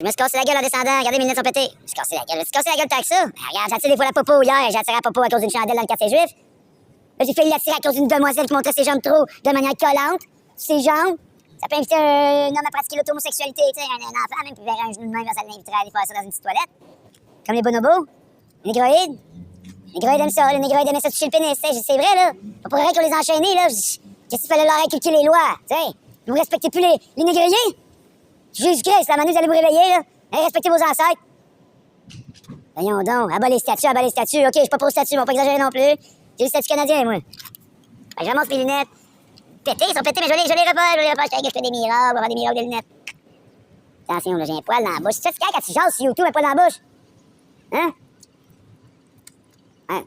Je me suis cassé la gueule en descendant. Regardez, mes lunettes sont pétées. Je me suis cassé la gueule. Je me suis cassé la gueule tant que ça. Ben, regarde, j'ai attiré des fois la popo hier. J'ai attiré la popo à cause d'une chandelle dans le café juif. Là, j'ai failli l'attirer à cause d'une demoiselle qui montrait ses jambes trop de manière collante. Ses jambes. Ça peut inviter un homme à pratiquer l'automosexualité. Tu sais, un enfant, même, puis verrait un genou de main, ça l'inviterait à aller faire ça dans une petite toilette. Comme les bonobos. Les négroïdes. Les négroïdes aiment ça. Les négroïdes aiment ça toucher le pénis. C'est vrai, là. On pourrait qu'on les enchaîner, là. Qu'est-ce qu'il fallait leur inculquer les lois? Tu sais, vous respectez plus les négriers? Jésus-Christ, la manée, vous allez vous réveiller, là. Hey, respectez vos ancêtres. Voyons donc, abat les statues. OK, je suis pas pour statues, on va pas exagérer non plus. J'ai le statut canadien, moi. Ben, je ramasse mes lunettes. Pétées, ils sont pétées, mais je les repars. Je fais des miracles, on va faire des miracles de lunettes. Attention, là, j'ai un poil dans la bouche. Tu sais, quand tu jases sur YouTube, un poil dans la bouche? Hein? Hein?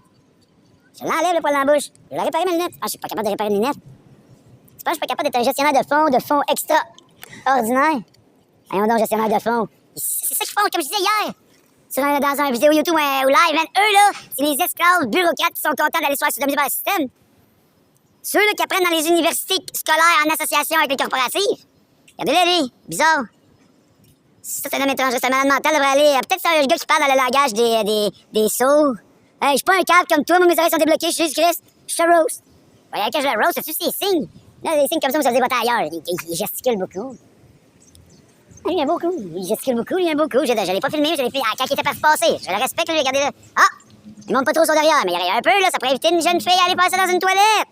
Je l'enlève, le poil dans la bouche. Je vais réparer mes lunettes. Ah, je suis pas capable de réparer mes lunettes. Tu penses que je suis pas capable d'être un gestionnaire de fonds extraordinaire? Voyons donc, gestionnaire de fonds. C'est ça qu'ils font, comme je disais hier. Dans un vidéo YouTube ou live, man. Eux, là, c'est les esclaves bureaucrates qui sont contents d'aller se faire sodomiser par le système. Ceux là, qui apprennent dans les universités scolaires en association avec les corporatifs. Regardez-les, lui. Bizarre. Ça, c'est un homme étrange. C'est un malade mental. Devrait aller. Peut-être c'est un gars qui parle dans le langage des sourds. Hey, je suis pas un câble comme toi. Moi, mes oreilles sont débloquées. Je suis Jésus-Christ. Je te roast. Voyez que je le roast, c'est-tu ces signes? Là, des signes comme ça, vous savez, va ailleurs. Il gesticule beaucoup. Ah, il y a beaucoup. Il gesticule beaucoup, il y a beaucoup. Je l'ai pas filmé, je l'ai fait quand il était pas passé. Je le respecte, lui, regardez là. Ah! Il monte pas trop son derrière, mais il y a un peu, là, ça pourrait éviter une jeune fille à aller passer dans une toilette.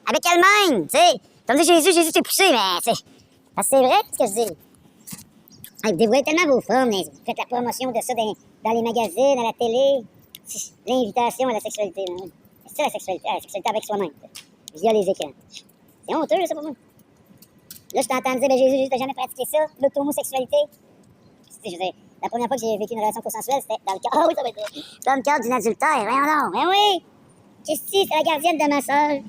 Avec elle-même, tu sais. Comme dit Jésus t'est poussé, mais, tu sais. Parce que c'est vrai, ce que je dis. Ah, vous dévoilez tellement vos formes, vous faites la promotion de ça dans les magazines, à la télé. L'invitation à la sexualité, là. C'est ça, la sexualité avec soi-même, via les écrans. C'est honteux, là, ça, pour moi. Là, je t'entends dire, ben Jésus, t'as jamais pratiqué ça, l'automosexualité. Je veux dire, la première fois que j'ai vécu une relation consensuelle, c'était dans le cadre. Ah oui, ça va être dans le cadre d'une adultère. Voyons donc. Ben oui! Qu'est-ce que c'est la gardienne de ma soeur?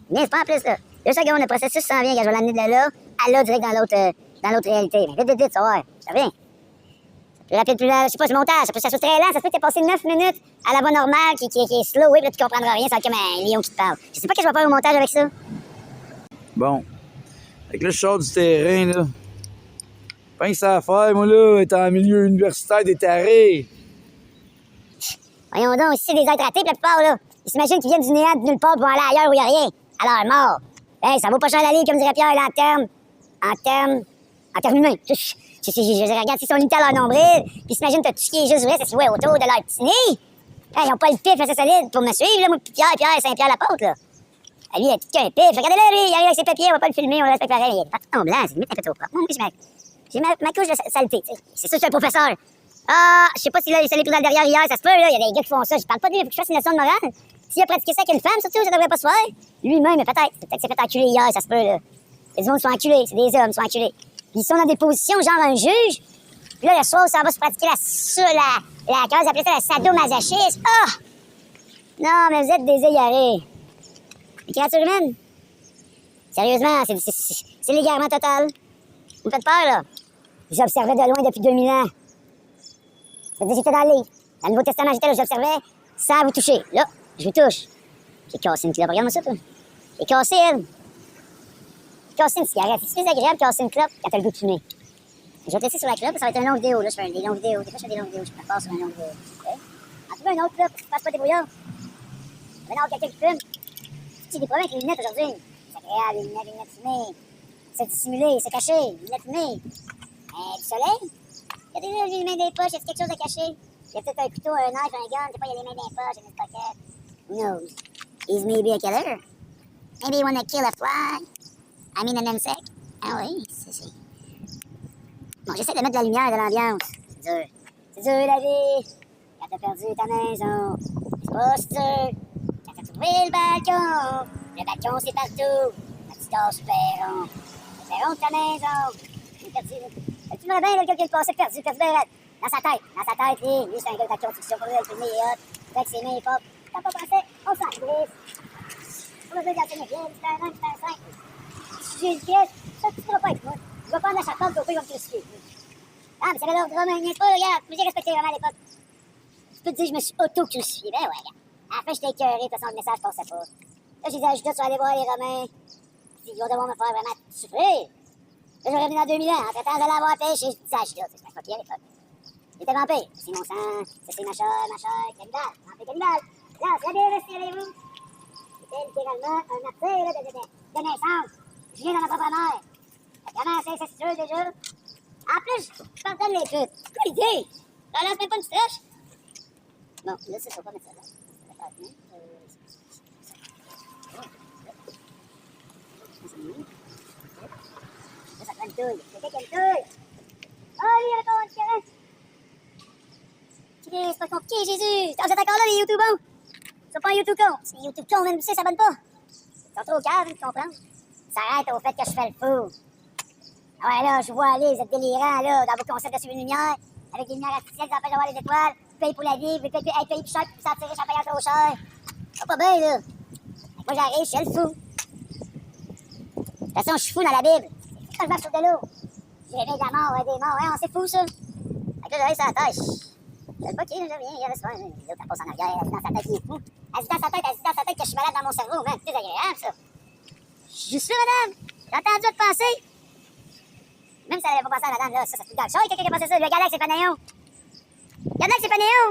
Mais c'est pas en plus, là. 2 secondes, le processus s'en vient, quand je vais l'amener de là à là, direct dans l'autre réalité. Mais vite, ça va. Ça vient. Plus rapide, plus là, je sais pas, c'est montage. Ça soit très lent. Ça se peut que t'aies passé 9 minutes à la voix normale qui est slow, oui, puis là, tu comprendras rien. Ça va être comme un lion qui te parle. Je sais pas ce que je vais faire au montage avec ça. Bon. Fait que là, je sors du terrain, là. Pas que ça à faire, moi, là, être en milieu universitaire des tarés. Voyons donc, si c'est des êtres ratés, la plupart, là, ils s'imaginent qu'ils viennent du néant, de nulle part, pour aller ailleurs où il n'y a rien. Alors, mort. Hey, ça vaut pas cher la livre, comme dirait Pierre, là, en termes humains. Je regarde s'ils sont limités à leur nombril, puis ils s'imaginent que tout ce qui est juste vrai, c'est ce qui est autour de leur petit nez. Hey, ils ont pas le pif assez solide pour me suivre, là, moi, Pierre, Saint-Pierre-l'Apôtre, là. Lui, il a tout qu'un pif. Regardez-le, lui, il arrive avec ses papiers, on va pas le filmer, on le respecte pareil. Il est pas tout en blanc, c'est limite un peu trop propre. Moi, j'ai ma couche de saleté, tu sais. C'est sûr que c'est un professeur. Ah, je sais pas s'il a les pris dans le derrière hier, ça se peut, là. Il y a des gars qui font ça. Je parle pas de lui, il faut que je fasse une leçon de morale. S'il a pratiqué ça avec une femme, surtout, ça devrait pas se faire. Lui-même, mais peut-être qu'il s'est fait enculer hier, ça se peut, là. Les hommes sont enculés, c'est des hommes, sont enculés. Puis ils sont dans des positions, genre un juge. Puis là, le soir, ça va se pratiquer comment vous appelez ça, la sadomasochisme. Ah! Non, mais vous êtes des égarés. Les créatures humaines? Sérieusement, c'est l'égarement total. Vous me faites peur, là. J'observais de loin depuis 2000 ans. Ça veut dire que j'étais dans le livre. Dans le Nouveau Testament, j'étais là, j'observais sans vous toucher. Là, je vous touche. J'ai cassé une clope. Regarde-moi ça, toi. J'ai cassé, elle. J'ai cassé une cigarette. C'est plus agréable de casser une clope quand t'as le goût de fumer. Je vais te laisser sur la clope, ça va être une longue vidéo. Là, je fais des longues vidéos. Des fois, je fais des longues vidéos. Je me prépare sur une longue vidéo. Okay? En trouver une autre clope, tu passes pas des brouillards. Mais non, quelqu'un qui fume. Tu des problèmes avec les lunettes aujourd'hui. C'est agréable, les lunettes fumées. C'est dissimulé, c'est caché, les lunettes fumées. Du soleil? Regardez-là, j'ai les mains dans les poches, y a quelque chose à cacher? Y a peut-être un couteau, un knife, un gun, je sais pas, y a les mains dans les poches, y a une pocket. Who knows? He's maybe a killer. Maybe you wanna kill a fly. I mean an insect. Ah oui, c'est... Bon, j'essaie de mettre de la lumière de l'ambiance. C'est dur. C'est dur, la vie. Quand t'as perdu ta maison, c'est pas si dur. Quand t'as trouvé le balcon c'est partout. La petite case super rond. Le perron de ta maison. J'ai perdu. Tu vois bien, le gars qui est passé perdu bien raide. Dans sa tête, lui, c'est un gars de la construction. Pour lui, il est hot. Avec ses mains, il pop. T'as pas pensé, on s'en crisse. On va dire d'enseigner bien, c'est un 1, c'est un 5. Jésus-Christ, ça, tu ne vas pas être moi. Je vais prendre la charpente, au pays, il va me crucifier. Ah, mais ça avait l'ordre romain, n'est-ce pas, regarde. J'ai respecté vraiment à l'époque. Je peux te dire, je me suis auto-crucifié. Ben ouais, regarde. À la fin, j'étais écœuré, de toute façon, le message passait pas. Là, j'ai dit à Judas, tu vas aller voir les Romains. Ils vont devoir me faire vraiment souffrir. Là, j'aurais venu dans 2000 ans. En temps, j'allais avoir pêché, je dis ça à Judas. C'est pas pire à l'époque. Il était vampire. C'est mon sang, c'est ma chair, cannibale. Vampire cannibale. Là, c'est la Bible, servez-vous. C'était littéralement un martyr là, de naissance. Je viens dans ma propre mère. Comment c'est incestueux déjà? En plus, je pardonne les putes. C'est quoi l'idée? Ça lance même pas une stretch. Bon, là, ça, faut pas mettre ça là. Ça va bien. Ça prend une touille. Quelqu'un qui a une touille. Oh, lui, il y a pas de carré. C'est pas compliqué, Jésus. Ah, vous êtes encore là, les YouTubers? C'est pas un YouTube con. C'est YouTube con, même si ça bonne pas. Ils sont trop caves, ils comprennent. Ça arrête au fait que je fais le fou. Ah ouais, là, je vois aller, vous êtes délirants, là, dans vos concepts de suivre une lumière, avec des lumières artificielles qui empêchent de voir les étoiles, paye pour la vie, paye plus cher, puis s'en tirer champagne trop cher. C'est pas bien, là. Moi, j'arrive, je suis le fou. De toute façon, je suis fou dans la Bible. C'est quand je marche sur de l'eau. J'ai rêvé de la mort, des morts, ouais, c'est fou, ça. Fait que là, j'arrive sur la tâche. Je sais pas qui, je viens, il y a soir, l'autre, elle passe en arrière, elle se dit dans sa tête, il est fou. Elle se dit dans sa tête que je suis malade dans mon cerveau, man. C'est désagréable, ça. Je suis sûr, madame. J'ai entendu te penser. Même si elle n'avait pas pensé à madame, là, ça se fout dans le char. Quelqu'un qui a pensé ça. Le gars là, c'est pas néon. Regarde là, c'est pas néon.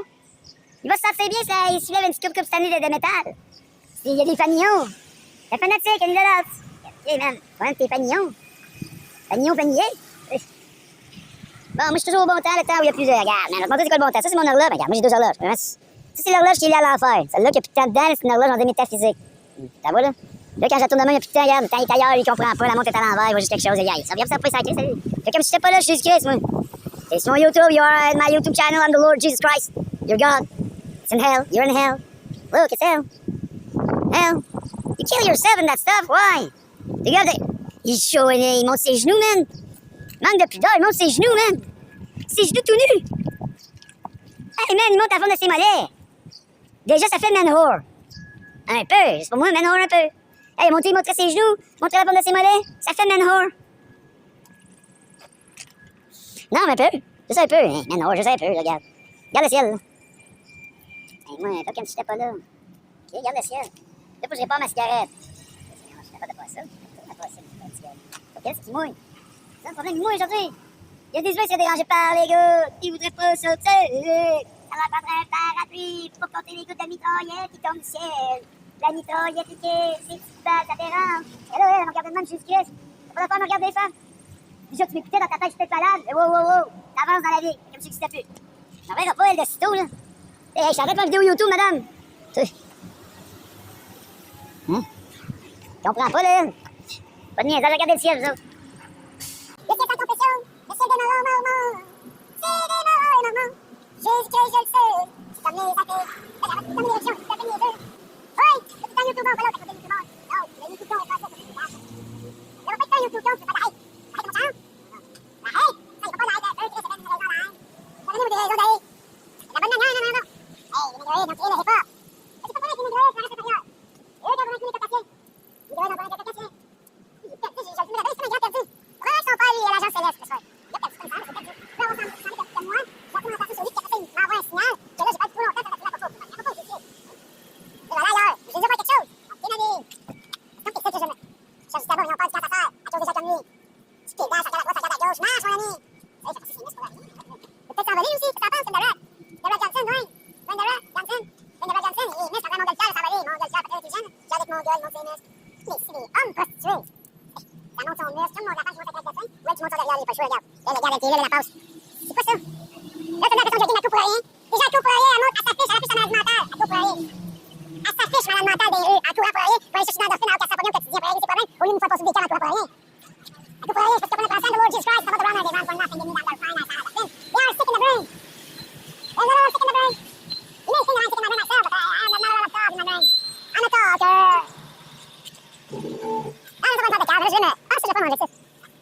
Il va se sentir bien si il soulève une petite coupe cette année de métal. Il y a des fanillons. C'est fanatique, il y a une idolâtre. Ok, man. Quand même, t'es fanillon. Fanillon, fanillé. Bon, moi, je suis toujours au bon temps, le temps où il y a plusieurs. Regarde, man. Je vais te montrer c'est quoi le bon temps. Ça, c'est mon horloge. Ben, regarde, moi, j'ai deux horloges. Ça, c'est l'horloge qui est liée à l'enfer. Celle-là qui a plus de temps dedans, c'est une horloge en métaphysique. T'as vu, là? Là, quand je la tourne de main, il n'y a plus de temps, regarde. Quand il est ailleurs, il comprend pas. La montre est à l'envers, il voit juste quelque chose. Ça vient pour ça pour sacrer, salut. Fait comme si j'étais pas là, Jésus-Christ, moi. C'est sur mon YouTube, you are in my YouTube channel, I'm the Lord Jesus Christ. You're God. It's in hell. You're in hell. Look, it's hell. Hell. You kill yourself in that stuff, why? Regarde, il monte ses genoux, man. Manque de pudeur, il monte ses genoux, man. Ses genoux tout nus. Hey, man, il monte à la forme de ses mollets. Déjà, ça fait man whore. Un peu, c'est pour moi, man whore un peu. Hey, il montrait ses genoux, montrait la forme de ses mollets. Ça fait man whore. Non, mais un peu. Juste un peu. Hein, man whore, juste un peu, regarde. Regarde le ciel, là. Hey, moi, pas comme si j'étais pas là. Ok, regarde le ciel. Là, faut que je répare ma cigarette. Je suis capable de pas ça. Qu'est-ce qui mouille? C'est un problème, il mouille aujourd'hui. Il y a des humains qui sont dérangés par les gouttes. Ils voudraient pas sauter. Ça va prendre un parapluie pour compter les gouttes de mitraillette qui tombent du ciel. La mitraillette piquée, c'est petites balles, ça dérange. Et là, elle me regarde de même, Jésus-Christ. T'as pas la faire me regarder les femmes. Déjà, tu m'écoutais dans ta tête, je suis peut-être malade. Mais wow. T'avances dans la vie, comme si tu n'existais plus. J'en verrai pas, elle, de sitôt, là. Hey, je t'arrête ma vidéo YouTube, madame. Tu comprends pas, là? Pas de niaisage, regardez le ciel, vous autres. Le ciel sans confession, le ciel des morts. C'est des morts. Jésus-Christ, je le sais. C'est comme les athées. Regarde, comme les religions, c'est comme les deux. Oui, c'est un YouTube, voilà, t'as côté YouTube. Non, le YouTube, on est pas ça, c'est pas ça. Le fait que un YouTube, c'est pas pareil. Arrête mon chant. Arrête, ça n'est pas l'arrêt d'un Christ, c'est pas une raison d'arrêt. Donnez-nous des raisons d'arrêt. La bonne manière, non. Hey, les négroïdes, donc, il les pas. C'est pas pareil, les négroïdes, c'est la race supérieure. Eux, quand vous incluez les capaciers. Les négroïdes, on va inclure les capaciers. J'ai perdu, j'ai jamais la base, c'est un grand perdu. Comment son père, lui, à l'agence céleste, c'est ça? Il a perdu comme ça, c'est perdu. Là, on s'en est comme moi. J'ai appris mon parti sur lui, qui a fait m'envoie un signal. Que là, j'ai pas du tout longtemps, ça fait la photo. La photo, c'est sûr. Et voilà, ailleurs, je vais dire quelque chose. Ok, Nabi. C'est comme que je me. Cherche du tabac, ils ont pas du temps à faire. À cause des gens comme lui. Tu t'es là, ça regarde à droite, ça regarde à gauche. Marche, mon ami. Ça fait c'est pour la vie. Peut-être s'envoler aussi, ça pense, comme The Rock. The Rock Johnson, oui. The Rock Johnson. The Rock Johnson, il est muscle, mon Montgolfière, s'envoler. Montgolfière, peut-être intelligent. J'ai avec Mongol, monte ses muscles. Mais c'est des hommes prostitués. Ça monte son muscle, comme mon lapin qui monte sa craque de fin. Ouais, tu montes ça derrière, il est pas chaud, regarde. Là, regarde, elle est là, la passe. C'est quoi ça? Là, t'as l'impression que j'ai à tout pour rien. Déjà, à tout pour rien, elle monte, elle s'affiche, elle affiche sa maladie mentale. À tout pour rien. Elle s'affiche, malade mentale des rues. À tout pour rien. Pour aller chercher dans l'endorphine, alors qu'elle s'en pognon quotidien pour régler ses problèmes. Au lieu de nous faire passer des cas à tout pour rien. À tout pour rien, parce que t'as pas l'impression de Lord Jesus Christ, ça va te rendre un des vents pour une marque, une demi dans l'endorphine, dans l'endorphine. Yeah, stick in the brain. There's a little stick in the brain. You may think I'm sticking my brain myself, but I'm not a lot of thoughts in my brain. I'm a talker. Ah, ça va être de câble, je vais me. Ah, ça, je vais pas manger ça.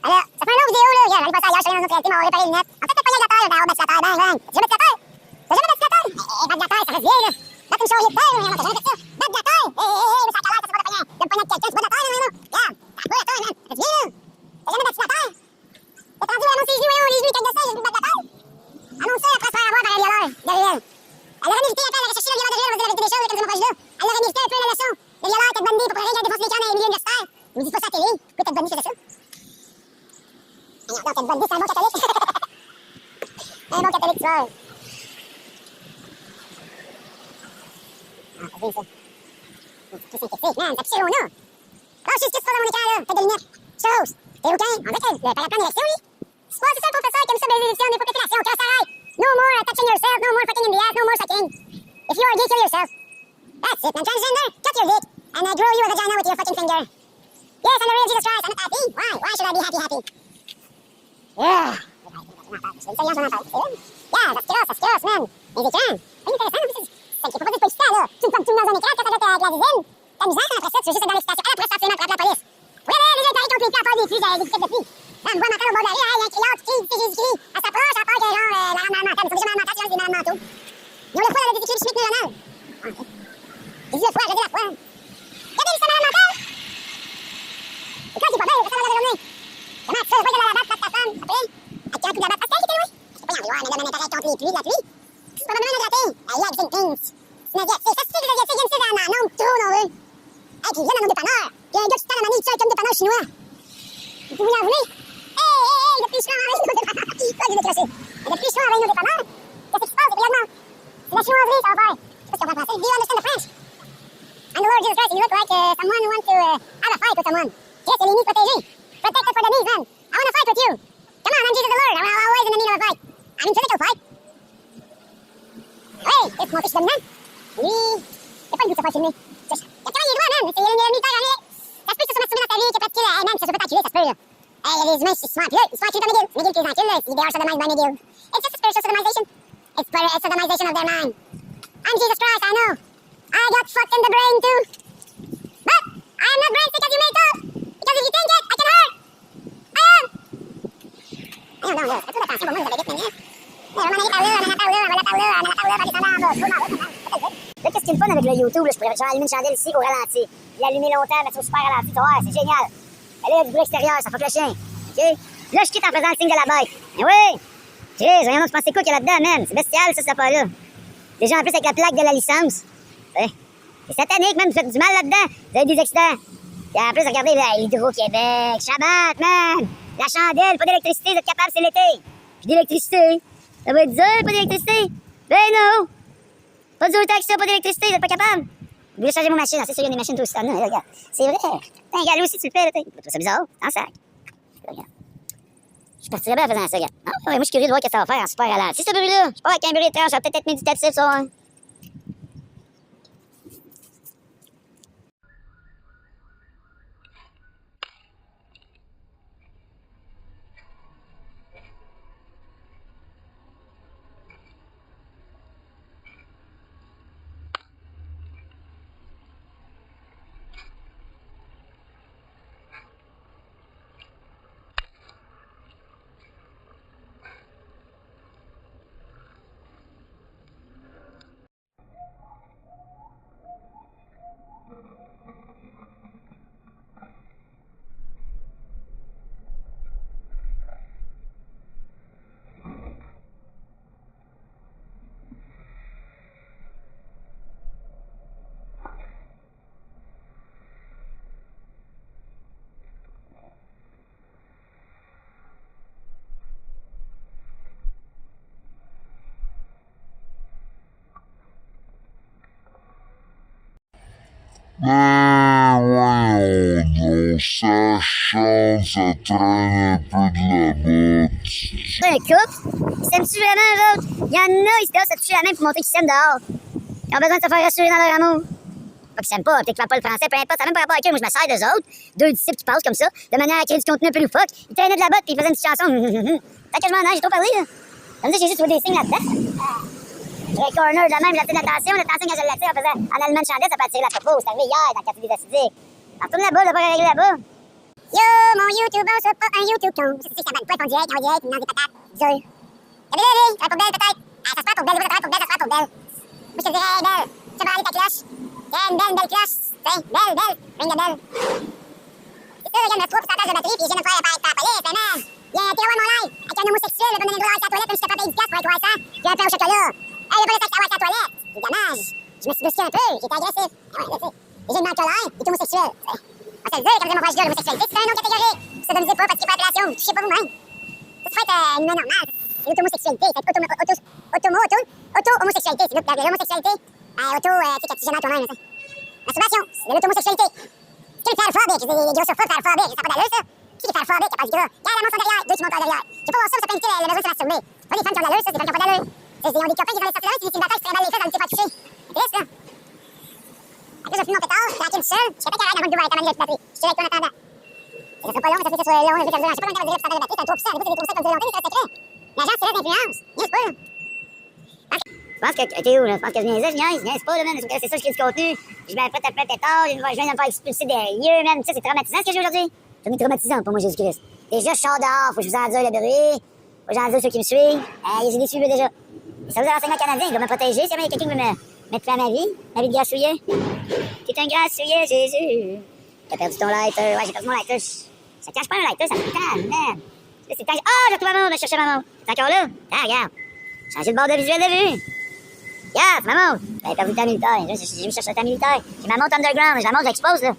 Alors, ça fait une autre vidéo, là. Regarde, j'allais passer ailleurs, je suis dans une autre réalité, on va réparer les lunettes. En fait, t'as pas l'agitateur, là, au ventilateur, bang, bang. J'ai un ventilateur. T'as jamais ventilateur? Ventilateur, ça reste vieille, là. Battre une charrier de terre, t'as jamais fait ça. Ventilateur! Mais ça a l'air que ça va pas rien. Donne pas de quelqu'un, tu vas d'attendre, non? Regarde, t'as pas d'attendre, man. Ça fait vieille, là. T'as jamais ventilateur? T'as tendu, annonce les genoux, les genoux, quelques de ça, j'ai vu ventilateur. Annonce ça après se faire avoir par un violeur, Gabriel. Elle aurait mérité un peu, elle aurait cherché le violeur de Gabriel, on va dire la vérité des choses, comme c'est mon proche là. Elle aurait mérité un peu la leçon. Le violeur, Ted Bundy, pour rien, qui a défoncé les camps dans les milieux universitaires. Ils me disent pas ça à la télé. Pourquoi Ted Bundy faisait ça? Non, Ted Bundy, c'est un bon catholique. Un bon catholique, tu vois. Ah, c'est bien ça. Tout synthétique, man. T'as piché Rona. Ah, je sais ce qui se passe dans mon écran, là. Tête de lunettes. Chose. T'es rouquin. On dirait que le paraplan d'élection, lui. C'est ça le professeur qui aime ça, les élections, des populations. Cœur s'arrête. No more touching yourself. No more fucking in the ass. No more sucking. If you are gay, kill yourself. That's it, man. Transgender. Cut your dick. And I grow you a vagina with your fucking finger. Yes, I'm the real Jesus Christ. I'm not happy. Why? Why should I be happy? Yeah. Je vais le savoir, j'en entends. C'est vrai? Yeah, ça se crosse, man. Les écrans. C'est intéressant, c'est qui propose pas excitant, là. Tu me dans un écran, quand t'arrêtes avec la visine. T'as misère, après ça, tu veux juste être dans l'excitation. À la presse, absolument, pour appeler la police. Oui, les gens, contre les plans, pas des flux, des étiquettes de prix. Là, on me voit mental au bord de la rue, il y a un criard qui crie, c'est Jésus-Christ. Elle s'approche, elle parle que genre, la rame mentale. Mais faut déjà malade mental, sinon c'est des malades mentaux. Ils ont le poids dans les étiquettes du Schmitt neuronal. J'ai dit le foie, j'ai dit la foie. Regardez, c'est malade mental. C'est quoi qui est pas bien, il va faire la journée. Comment ça, je vois de la batte, ta femme, après, avec un coup de la batte, parce qu'elle était, oui. C'est pas en mais là, l'intérêt contre les pluies, de la pluie. C'est probablement un gratté. Hey, yeah, things. C'est un asiatique. Ça se fait que les asiatiques viennent ça en nombre trop nombreux. Hey, puis ils viennent dans nos dépanneurs. Puis un gars qui se tend à la manille, il tue comme dépanneur chinois. Vous en voulez? Hey, le plus chinois envahit nos dépanneurs. Qui pas, je l'ai craché. Le plus chinois envahit nos dépanneurs. Qu'est-ce qui se passe, réellement? C'est la chinoiserie, ça va faire. Je sais pas ce qu'on va penser. Do you understand the French? I'm the Lord Jesus Christ. You look like someone who wants to have a fight with someone. Chris, c'est l'ennemi protégé. Protect us for the knees, man. I want to fight with you. Come on, I'm Jesus the Lord. I'm always in the need of a fight. I'm in physical fight. Hey, c'est mon fiche dominant. Lui, c'est pas le but de se faire filmer. Il a quand même les droits, man. C'est le militaire en lui. Ça se peut que ça soit masturbé dans sa vie, qu'il a pratiqué le. Hey, man, ça se peut t'enculer, ça se peut, là. Hey, les humains, ils se font enculer. Ils se font enculer par McGill. McGill qui les encule, là. They are sodomized by McGill. It's just a spiritual sodomization. It's sodomization of their mind. I'm Jesus Christ, I know. I got fucked in the brain, too. But I am not brain sick as you may thought. Because if you think it, I can hurt. I am. Ayun, non, là. C'est tout attention, bon, moi, vous avez dit, mais. Là, qu'est-ce qui est le fun avec le YouTube? Là, je pourrais allumer une chandelle ici au ralenti. L'allumer longtemps, mettre au super ralenti. Tu vois, c'est génial. Elle est du bruit extérieur, ça fuck le chien. OK? Là, je quitte en faisant le signe de la bête. Mais oui! Chris, voyons, tu penses c'est quoi qu'il y a là-dedans, man? C'est bestial, ça, cette affaire-là. Déjà, en plus, avec la plaque de la licence. C'est satanique, même. Vous faites du mal là-dedans. Vous avez des accidents. Et en plus, regardez, là, Hydro-Québec. Shabbat, man! La chandelle, pas d'électricité, vous êtes capable, c'est l'été. Puis d'électricité. Ça va être dur, pas d'électricité. Ben non! Pas dur tant que ça, pas d'électricité, vous êtes pas capable. Vous voulez changer mon machine, c'est sûr, il y a des machines tout aussi. Non, regarde. C'est vrai. Un galop aussi, tu le fais, là. C'est bizarre, en sac. Regarde. Je partirais bien en faisant ça, regarde. Non, ouais, moi, je suis curieux de voir ce que ça va faire en super ralenti. Si ce bruit-là, je sais pas, avec un bruit étrange, ça va peut-être être méditatif, ça, hein. Mais voyons, ça chante, ça traîne un peu de la botte. Un couple? S'aiment-tu vraiment, eux autres? Il y en a, ils se doivent se toucher la main pour montrer qu'ils s'aiment dehors. Ils ont besoin de se faire rassurer dans leur amour. Pas qu'ils s'aiment pas, peut-être qu'ils parlent pas le français, peu importe, ça n'a même pas rapport avec eux. Moi, je me sers d'eux autres. Deux disciples qui passent comme ça, de manière à créer du contenu un peu loufoque. Ils traînaient de la botte puis ils faisaient une petite chanson. Tant que je m'en ai, j'ai trop parlé, là. Comme ça, j'ai juste trouvé des signes là-dedans. J'ai un corner de même, j'attire l'attention quand je l'attire, en allumant une chandelle, ça peut attirer la propos. C'est arrivé hier dans le quartier des acidiques. Retourne là-bas, là, pas régler là-bas. Yo, mon YouTuber, c'est pas un YouTube-ton. Je sais que ça va pas en direct, puis non, des patates. Dur. Y'a des ça va pour belle, peut-être. Ah, ça se passe pour belle, ça se passe pour belle, ça se passe pour belle. Moi, je te dirais, belle, tu vas aller ta cloche. Tiens, une belle cloche. Tiens, belle, ring de belle. C'est ça, regarde, 9-3 pour sa place de batterie, puis je viens de faire apparaître par la police, mais man. Il y a un Théo à mon live, avec un homosexuel, il va me donner le droit à la toilette, même si t'as pas payé 10$ pour un croissant, puis un pain au chocolat. Hey, il a pas laissé à la toilette. C'est dommage. Je me suis bousculé un peu, j'étais agressif. Ah ouais, là, tu sais. Et j'ai une colère, il est homosexuel. On va se le dire, comme disait mon proche gars, l'homosexualité, c'est un autre catégorie. Vous sodomisez pas, parce qu'il n'y a pas d'appellation, vous touchez pas vous-même. Ça se fait être une humain normale. c'est l'automosexualité. C'est auto-homosexualité. C'est l'homosexualité. C'est quand tu gênes toi-même, ça. Masturbation, c'est de l'automosexualité. Qui le fait alphabétique? Il y a des grosses fois faire alphabétique, ça n'a pas d'allure, ça. Qui fait alphabétique, qui a pas du gras? Regarde la montre en derrière, deux qui montent en derrière. Tu peux voir ça, ça peut indiquer le besoin de se masturber. Pas des femmes qui ont de l'allure, ça, c'est des femmes qui ont pas d'allure. Ils ont des copains qui vont les sortir là, c'est des célibataires qui se trimballent les fesses dans le petit pas touché. C'est triste, là. Après, je fume mon pétard, j'ai hacké une seule, je sais pas carré dans le bout avec ta manette de batterie. Je suis avec toi en attendant. Et ça sera pas long, ça fait que ça soit long, je sais pas combien de temps va durer pour s'arrêter la batterie, c'est un 3%, des fois c'est des 3% comme durer longtemps, mais ça reste secret. L'agence, c'est là d'influence. Niaise pas, là. Je pense que t'es où, là? Je pense que je niaise pas, là, man. C'est ça, je crée du contenu. Je mets après taper pétard, je viens de me faire expulser des lieux, man. Tu sais, c'est traumatisant ce que j'ai aujourd'hui. C'est traumatisant pour moi, Jésus-Christ. Déjà, je sors dehors, faut que je vous endure le bruit. Faut que j'endure ceux qui me suivent. J'ai des suiveux déjà. Ça vous a renseignement canadien, il doit me protéger. Si jamais il y a quelqu'un qui veut me mettre fin à ma vie de grassouillet. T'es un grassouillet, Jésus. T'as perdu ton lighter. Ouais, j'ai perdu mon lighter. Ça cache pas un lighter, ça me calme, man. Là, c'est j'ai retrouvé maman, je cherchais maman. T'es encore là? Ah, regarde. Changer le bord de visuel de vue. Regarde, maman. T'avais perdu ta militaire. J'ai vu chercher ta militaire. J'ai ma montre underground. Je la montre, j'expose, là.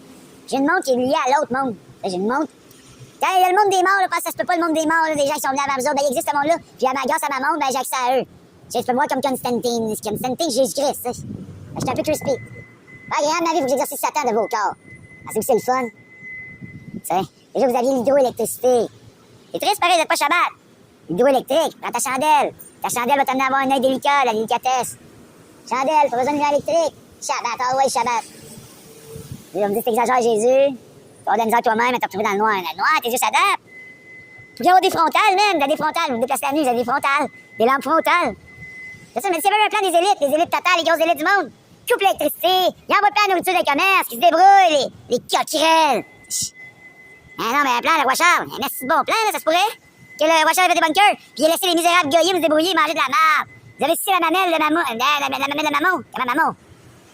J'ai une montre qui est liée à l'autre monde. Là, j'ai une montre. Quand il y a le monde des morts, là, parce que ça se peut pas le monde des morts, là, des gens qui sont venus avant nous autres, ben, il existe ce monde-là. Puis grâce à ma montre, ben, j'ai accès à eux. Tu sais, je peux me voir comme Constantine, Jésus-Christ, tu sais. Ben, j'étais un peu crispy. Pas agréable, ma vie, faut que j'exercice Satan de vos corps. Parce que c'est le fun. Tu sais, déjà, vous aviez l'hydroélectricité. C'est triste, pareil, d'être pas Shabbat. L'hydroélectrique, prends ta chandelle. Ta chandelle va t'amener à avoir un œil délicat, la délicatesse. Chandelle, pas besoin de lumière électrique. Shabbat, ah ouais, Shabbat. On me dit que t'exagères, Jésus. Tu vas de toi-même à te retrouver dans le noir. Dans le noir, t'es juste adapte. Tu viens avoir des frontales, même. T'as des frontales. Vous vous déplacez la nuit, vous avez des frontales. Des lampes frontales. C'est ça, mais s'il y avait un plan des élites totales, les grosses élites du monde, coupe l'électricité, ils envoient plein de nourriture des commerces, qui se débrouillent, les coquerelles. Ah non, mais un plan, le roi Charles, un assez bon plan, là, ça se pourrait. Que le roi Charles avait des bunkers, puis il a laissé les misérables goyer, vous débrouiller, manger de la marde. Vous avez cité la mamelle de maman, la mamelle de maman, la maman.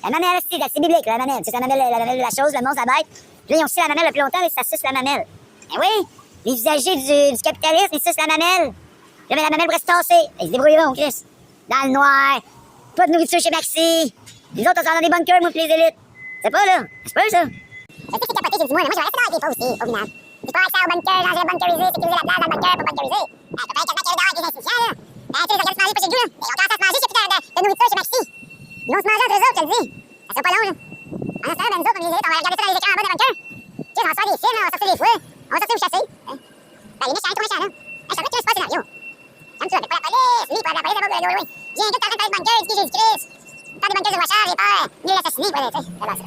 La mamelle, c'est biblique, la mamelle. C'est la mamelle de la chose, le monstre, la bête. Puis là, ils ont sucé la mamelle le plus longtemps, et ça suce la mamelle. Eh oui, les usagers du capitalisme, ils sucent la mamelle. Là, mais la mamelle pourrait se tasser. Ils se débrouilleront, Chris. Dans le noir. Pas de nourriture chez Maxi. Les autres, on s'en a des bunkers, moi, pis les élites. C'est pas, là. C'est pas ça. Je sais que c'est capoté, j'ai dit moi, mais moi, je vais rester dans les pas aussi, au final. J'ai pas accès au bunker, dans le bunkerisé, sécuriser la place dans le bunker pour bunkeriser. Ça peut pas être quelqu'un qui est dehors, qui est insouciant, là. Tu sais, ils ont se manger pas chez nous, là. Ils ont commencé à se manger, j'ai plus de nourriture chez Maxi. Ils vont se manger entre eux autres, je te le dis. Ça sera pas long, là. En ce temps-là, ben, nous autres, comme les élites, on va regarder ça dans les écrans en bas de bunker. Tu sais, on va se faire des films, on va sortir des fouets. On va sortir où chasser. Ben, les méchants, trop méchants, là. Je savais qu'il y avait pas scénario. Comme tu vois, pas la police, lui, pas la police, là-bas, loin. J'ai un gars qui est en train de parler de bunker, il dit Jésus-Christ. Pas des bunkers de Wachar, j'ai peur. Ni l'assassiner, quoi, tu sais. C'est bon, ça.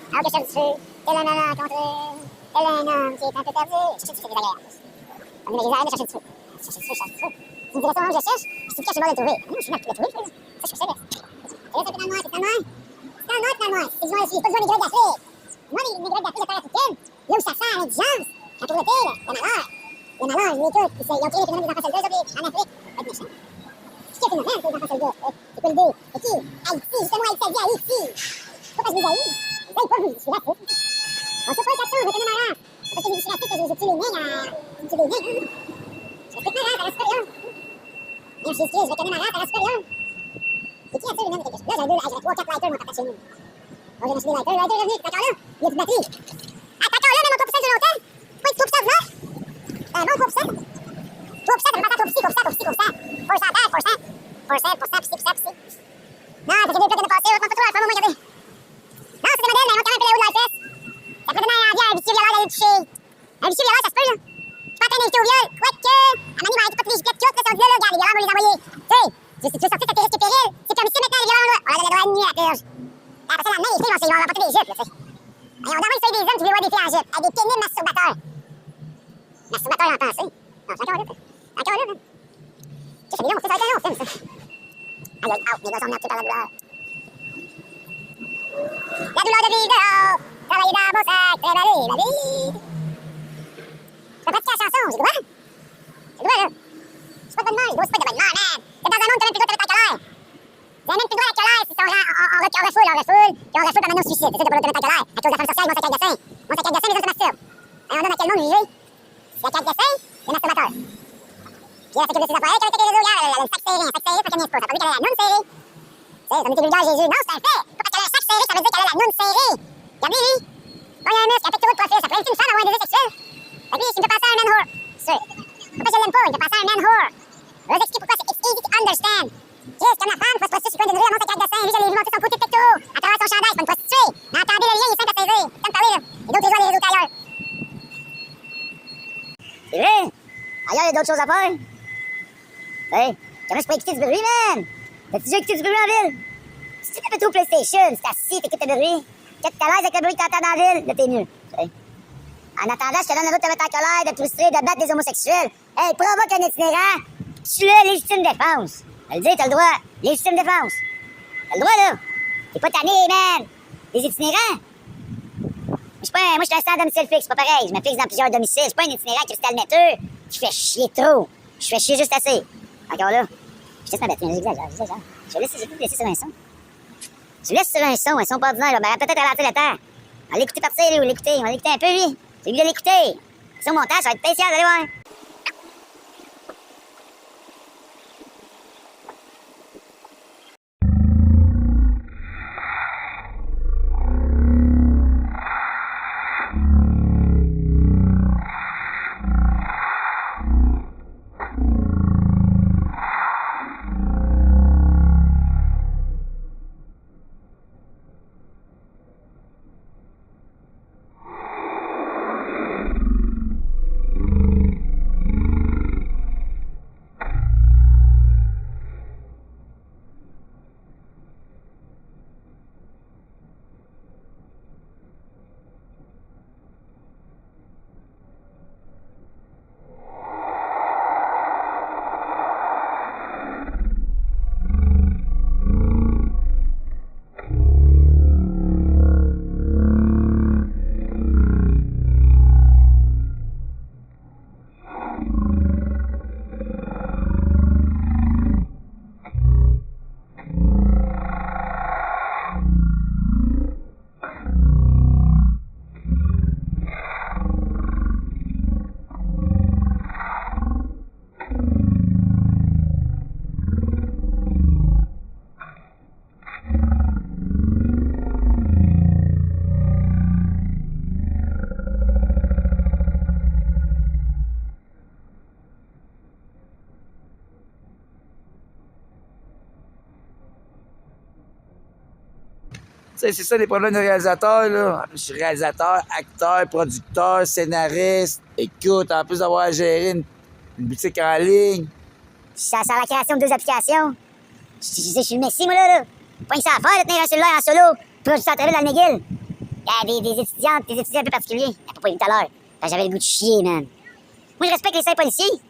Alors que je suis dessus, tel un homme contre tel un homme qui est un peu perdu. Chercher dessus, c'est désagréable. On est les arrêts de chercher dessus. Chercher dessus. Tu me dirais ça, moi, je cherche, puis tu me caches le bord de le trouver. Non, je suis là, tu l'as trouvé, ça, je suis céleste. Et là, c'est dans le noir, c'est dans le noir. C'est dans le noir, c'est dans le noir. C'est du noir ici, pas du noir des grecs d'Afrique. Moi, les grecs d'Afrique de terre africaine, là où ça sent à l'indigence, la pauvreté, le malheur. Le malheur, ils écoutent, ils ont créé le phénomène des enfants soldats, en Afrique, pas de méchants. C'est qui le phénomène, les enfants soldats? C'est quoi l'idée? C'est qui? Haïti, justement, Haïti, Haïti. Pas parce que vous haïs. Vous haïs pas, vous, je suis raciste. On sait pas le 400, je connais ma race. Parce que je suis raciste, j'ai tué les nègres, j'ai tué les nègres, hein. Je respecte ma race, elle reste supérieure. Mais je suis je reconnais ma race, elle reste supérieure. C'est qui a tué les nègres de quelque chose? Là, j'avais 3-4 lighters, moi, partage chez nous. Moi, j'ai acheté des lighters, le lighter est revenu, t'es encore là? Il y a plus de batterie. Ah, t'es encore là, même en 3% de longtemps? Pas de 3% de là? Bon, 3%. 3%, ça veut pas 3%. Pourcentage. Non, parce que j'ai plus de passer, on pas trop, moi, regardez. Non, c'est des modèles, mais ils vont quand même appeler haut de la fesse. Ça peut donner un envie à un vicieux violeur d'aller le toucher. Un vicieux violeur, ça se peut, là. Tu peux atteindre un au viol. Quoique, à Manu va arrêter pas tous les giplettes qui là, sont là, regarde, les violeurs vont les envoyer. Tu sais, si tu veux sortir de ta risque et péril, c'est comme ici maintenant, les violeurs, là. On a le droit de nuit à la purge. Après ça, la main, les filles vont apporter des jupes, là, tu sais. Et on demande des hommes qui veulent voir des filles en jupe, avec des pénibles masturbateurs. Masturbateurs en pensée. Non, c'est encore là, encore là, man. Ça fait long, ça va être un long film, ça. Aïe, aïe, mes gars sont menacés par la douleur. La douleur de vie dehors, travailler dans mon sac, travailler ma vie. Je vais pratiquer la chanson, j'ai le droit. J'ai le droit, là. Je suis pas de bonne mort, je dois pas de bonne mort, man. T'es dans un monde, t'as même plus le droit de te mettre en colère. Vous avez même plus le droit à la colère si on refoule, puis on refoule, puis on amène au suicide. C'est ça, t'as pas le droit de te mettre en colère. À cause de la femme sociale, mon sac à gassin. Mon sac à gassin, les autres se masturbent. Et on donne à quel monde juger? S'il y a qu'à gassin, les masturbateurs. Puis elle s'occupe de ses employés, qui ont été les réseaux, elle a le sac serré, un sac serré, ça qu'elle niaise pas. Ça veut dire qu'elle a la noune serrée. Tu sais, ça m'était vulgaire, Jésus. Non, c'est un fait. Pas parce qu'elle a un sac serré, ça veut dire qu'elle a la noune serrée. Regardez, lui. Quand il y a un muscle, un pectoral de profil, ça pourrait inviter une femme à avoir un désir sexuel. Fait que lui, il me fait penser à un man whore. C'est sûr. Pas parce que je l'aime pas, il me fait penser à un man whore. Je vais vous expliquer pourquoi c'est easy to understand. Chris, comme la femme, faut se prostituer sur le coin d'une rue, elle monte sa carte de sein. Lui, je l'ai vu monter son côté de pectoraux à travers son chandail, c'est pas une prostituée. Mais attendez, le lien, il est simple à saisir. Comme parler, là. Il y a d'autres réseaux, les réseaux qu'ailleurs. C'est vrai? Ailleurs, il y a d'autres choses à faire. Hey, comment je peux écouter du bruit, man? T'as-tu déjà écouté du bruit en ville? Si tu fais tout PlayStation, si t'es assis, t'écoutes le bruit, quand t'es à l'aise avec le bruit que t'entends dans la ville, là, t'es mieux. Hey. En attendant, je te donne le droit de te mettre en colère, de te frustrer, de battre des homosexuels. Hey, provoque un itinérant, tue-le, légitime défense. Je le dis, t'as le droit. Légitime défense. T'as le droit, là. T'es pas tanné, man. Les itinérants. Moi, je suis un stand domicile fixe, c'est pas pareil. Je me fixe dans plusieurs domiciles. Je suis pas un itinérant cristal-netteux qui fait chier trop. Je fais chier juste assez. Encore là. Je teste ma batterie, j'exagère. Je vais laisser sur un son. Je laisse sur un son pas ordinaire, là. Ben, peut-être ralentir le temps. On va l'écouter partir, lui, on va l'écouter un peu, lui. J'ai vu de l'écouter. Sur mon montage, ça va être patient, allez voir. Tu sais, c'est ça les problèmes de réalisateur, là. En plus, je suis réalisateur, acteur, producteur, scénariste. Écoute, en plus d'avoir à gérer une boutique en ligne. Ça sert à la création de 2 applications. Je suis le messie, moi, là. Pas que ça à faire de tenir un cellulaire en solo, pour juste s'entraîner dans le McGill. Il y a des étudiants un peu particuliers. Pas tout à l'heure. J'avais le goût de chier, man. Moi, je respecte les saints policiers.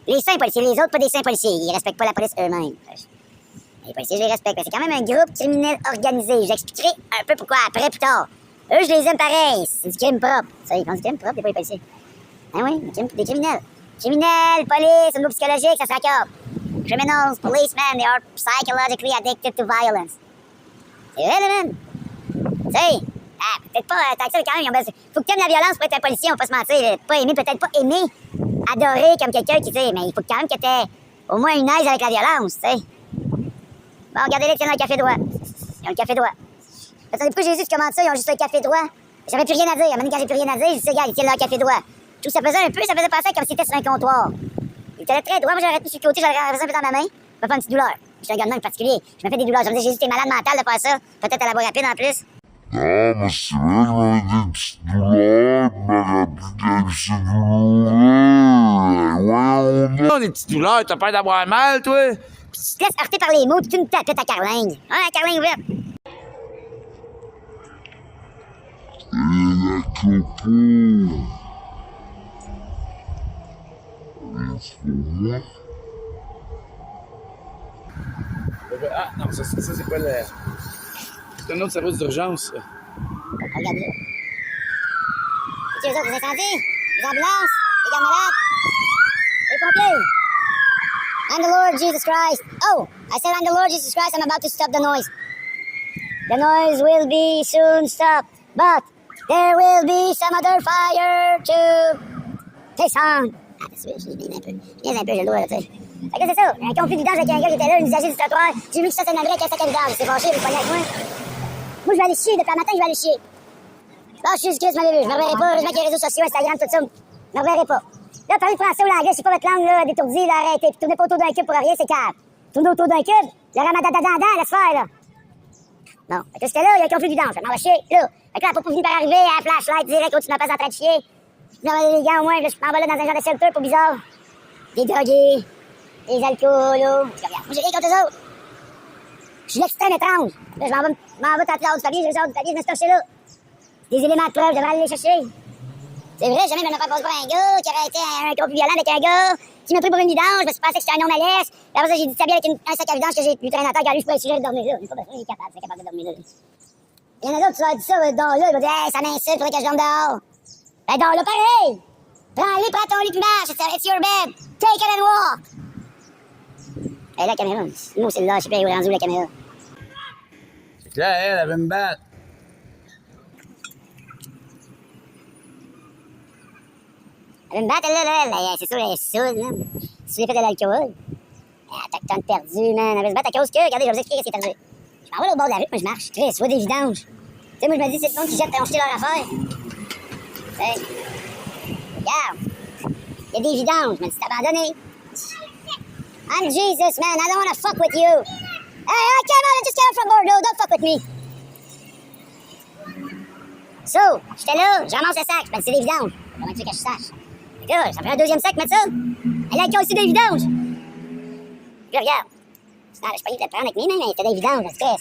Les saints policiers, les autres, pas des saints policiers. Ils respectent pas la police eux-mêmes. Les policiers, je les respecte. C'est quand même un groupe criminel organisé. J'expliquerai un peu pourquoi après, plus tard. Eux, je les aime pareil. C'est du crime propre. Ça, ils font du crime propre, pas les policiers. Ah oui, des criminels. Criminels, police, au niveau psychologique, ça s'accorde. Criminals, policemen, they are psychologically addicted to violence. C'est vrai, là, man. Tu sais, peut-être pas tant que ça, quand même. Faut que t'aimes la violence pour être un policier, on va pas se mentir. Pas aimer, peut-être pas aimer, adorer comme quelqu'un qui, tu sais, mais il faut quand même que t'aies au moins une aise avec la violence, tu sais. Bon, regardez-les, tiens, dans le café droit. Ils ont le café droit. Attendez, pourquoi Jésus, tu commandes ça, ils ont juste le café droit? J'avais plus rien à dire. Maintenant, quand j'ai plus rien à dire, je dis, regarde, ils tiennent leur café droit. Tout ça faisait un peu, ça faisait penser comme si c'était sur un comptoir. Il était très droit, moi j'aurais tout sur le côté, j'aurais renversé un peu dans ma main. Je me fais une petite douleur. Je suis un gars de particulier. Je me fais des douleurs. Je me dis, Jésus, t'es malade mental de faire ça. Peut-être à la voie rapide en plus. Non, mais c'est vrai, je m'avais des petites douleurs, mais rapide, c'est douloureux. Ouais, Non, des petites douleurs, t'as peur d'avoir mal, toi? Puis tu te laisses heurter par les mots, tu me tapes ta carlingue. Ouais, carlingue ouverte. Et la coco. Ah, non, ça c'est pas le... C'est un autre service d'urgence, ça. Regardez. C'est eux autres, les incendies, les ambulances, les gardes malades, les pompiers. I'm the Lord Jesus Christ. Oh, I said I'm the Lord Jesus Christ. I'm about to stop the noise. The noise will be soon stopped, but there will be some other fire to take on. Ah, c'est sûr, je l'ai un peu. Je l'ai un peu, j'ai le droit, là, tu sais. Fait que c'est ça, un conflit d'usage avec un gars qui était là, un usager du trottoir. J'ai vu que ça, c'est un vrai casse à vidange. C'est fâché, vous pognez avec moi. Moi, je vais aller chier, depuis un matin, je vais aller chier. Là, je suis Christ, m'avez vu. Je me reverrai pas. Heureusement qu'il y a les réseaux sociaux, Instagram, tout ça. Je me reverrai pas. Là, parler français ou l'anglais, c'est pas votre langue, là, détourdie, là, arrêtez. Puis tournez pas autour d'un cube pour rien, c'est calme. Tournez autour d'un cube, le ramadadadanda, laisse faire, là. Bon, fait que j'étais là, il y a un conflit du danse, je m'en vais chier, là. Fait que là, pour finir par arriver à la flashlight direct au-dessus de ma place en train de chier. Je m'en vais les gants au moins, là, je m'en vais là dans un genre de shelter pour bizarre. Des drogués, des alcoolos. Moi, j'ai rien contre eux autres. Je suis l'extrême étrange. Là, je m'en vais tenter du papier, je sors du papier, je me suis torché là. Des éléments de preuve, je devrais aller les chercher. C'est vrai, jamais je me fais passer pour un gars qui aurait été un conflit violent avec un gars qui m'a pris pour une vidange, je me suis pensé que j'étais un homme à l'aise. Puis après ça, j'ai dit ça bien avec un sac à vidange que j'ai lui traîné à terre, car lui, je pouvais sujet de dormir là. Il est pas besoin, il est capable de dormir là. Il y en a d'autres qui ont dit ça dehors là, ils vont dire hey, ça m'insulte, faudrait que je dorme dehors. Ben dehors là, pareil! Prends-le, prends ton lit puis marche, it's your bed, take it and walk! Hey, la caméra, moi c'est là, je sais pas où est rendu la caméra. C'est clair, elle veut me battre. Elle veut me battre, là, c'est sûr, elle est saoule, man. Si j'ai fait de l'alcool. Autochtone perdu, man. Elle veut se battre à cause que, regardez, je vais vous expliquer ce qui est arrivé. Je m'en vais au bord de la rue, moi je marche. Chris, je vois des vidanges. Tu sais, moi je me dis, c'est le monde qui jette, ont jeté leur affaire. Tu sais. Regarde. Il y a des vidanges, je me dis, c'est abandonné. I'm Jesus, man, I don't wanna fuck with you. Hey, I just came from Bordeaux, don't fuck with me. So, j'étais là, je ramasse le sac, je me dis, c'est des vidanges. Comment tu veux que je sache? Fait que là, ça prend un deuxième sac, mettre ça. Elle a aussi des vidanges. Puis là, regarde. Je suis pas de le prendre avec mes mains, mais il fait des vidanges. Est-ce que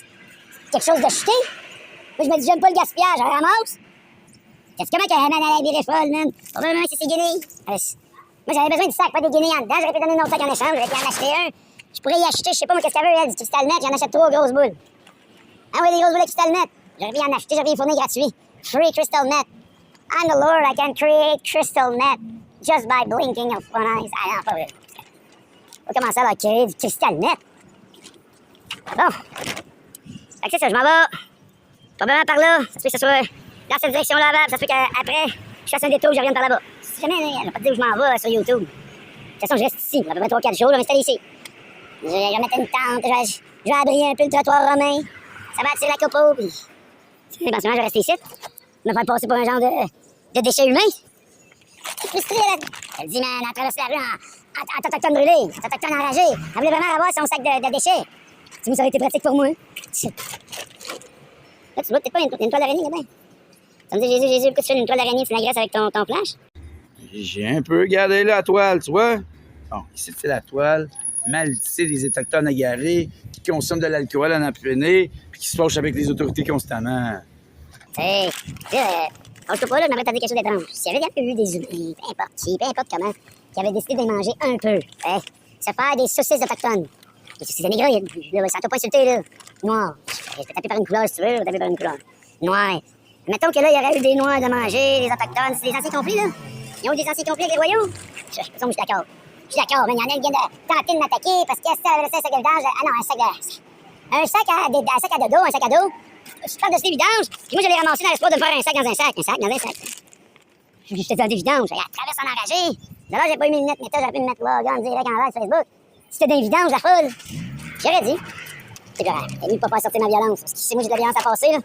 c'est quelque chose de jeté? Moi, je me dis, j'aime pas le gaspillage, je ramasse. Qu'est-ce que comment qu'elle a viré folle, man? Probablement que c'est ses guenilles. Moi, j'avais besoin du sac, pas des guenilles en dedans. J'aurais pu donner un autre sac en échange, j'aurais pu en acheter un. Je pourrais y acheter, je sais pas moi, qu'est-ce qu'elle veut, elle, du cristal net, j'en achète 3 grosses boules. Ah oui, des grosses boules de cristal net. J'aurais pu en acheter, j'aurais pu y fournir gratuit. Free crystal net. I'm the Lord, I can create crystal net just by blinking of one eye. Ah non, pas vrai. On va commencer à créer du cristal net. Bon. Fait que c'est ça, je m'en vais. Probablement par là. Ça se peut que ce soit dans cette direction-là, ça se peut qu'après, je fasse un détour, je revienne par là-bas. Si jamais, elle n'a pas dit où je m'en vais sur YouTube. De toute façon, je reste ici. À peu près 3-4 jours, je vais m'installer ici. Je vais mettre une tente, je vais abriter un peu le trottoir romain. Ça va attirer la copo, puis... En ce moment, je vais rester ici. Je vais me faire passer pour un genre de déchet humain. C'est frustré, là. Elle dit, man, elle traverse la rue en autochtone brûlé, en autochtone enragé. Elle voulait vraiment avoir son sac de déchets. Tu vois, ça aurait été pratique pour moi. Là, tu vois peut-être pas une toile d'araignée là-dedans. Ça me dit, Jésus, pourquoi tu fais une toile d'araignée, tu la graisses avec ton flash? J'ai un peu regardé la toile, tu vois. Bon, ici, c'est la toile. Maledicée des Autochtones agarrés qui consomment de l'alcool en apprenez puis qui se fâchent avec les autorités constamment. Hey, je sais pas, là, je m'avais dit quelque chose d'étrange. S'il y avait eu des humains, peu importe qui, peu importe comment, qui avaient décidé de manger un peu, se faire des saucisses autochtones. Des saucisses négroïdes, là, ça t'a pas insulté, là. Noir. Je vais taper par une couleur, si tu veux, je vais taper par une couleur. Noir. Mettons que là, il y aurait eu des noirs de manger, des autochtones, c'est des anciens conflits, là. Ils ont eu des anciens conflits avec les royaumes. Je suis d'accord. Je suis d'accord, mais il y en a qui vient de tenter de m'attaquer parce que si elle avait laissé un sac de vidange. Ah non, un sac à dodo, un sac à dos. Je parle de ces vidanges, puis moi je l'ai ramassé dans l'espoir de me faire un sac dans un sac. Un sac dans un sac. J'étais dans des vidanges, elle traverse en enragé. Là, j'ai pas eu mes lunettes méta, j'aurais pu me mettre là, en direct en live sur Facebook. C'était des vidanges, la foule. J'aurais dit. C'est correct, j'ai mieux de pas faire sortir ma violence. Parce que si moi j'ai de la violence à passer, là.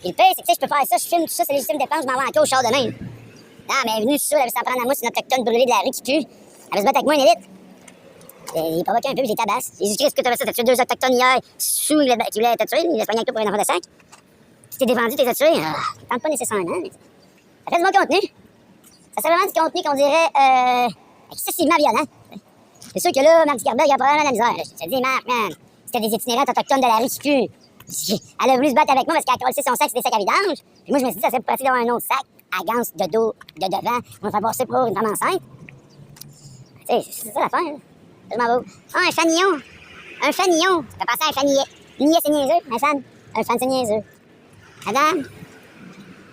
Puis le pire, c'est que tu sais, je peux faire ça, je filme tout ça, c'est légitime défense, je m'en vais en cause, je sors de même. Non, mais elle est venue sur elle veut s'en prendre à moi, c'est une autochtone brûlée de la rue qui pue. Elle veut se battre avec moi, une élite. Il provoquait un peu, j'ai tabasse. Jésus-Christ, que t'as fait ça? T'as tué 2 autochtones hier sous qui voulaient te tuer, il laisse pas rien que pour un enfant de 5. Tu t'es défendu, t'es tué. Tente pas nécessairement, mais ça fait du bon contenu. Ça fait vraiment du contenu qu'on dirait excessivement violent. C'est sûr que là, Marc Zuckerberg a probablement de la misère. Je te dis, Marc, man, c'était des itinérantes autochtones de la rue qui puent. Elle a voulu se battre avec moi parce qu'elle a collé son sac sur des sacs à vidange. Puis moi, je me suis dit, ça serait pratique d'avoir un autre sac à ganse de dos, de devant. On va faire passer pour une femme enceinte. Tu sais, c'est ça l'affaire. Je m'en vais. Ah, un fanillon. Un fanillon. Ça fait penser à un fanillet. Niais, c'est niaiseux. Un fan. Un fan, c'est niaiseux. Madame,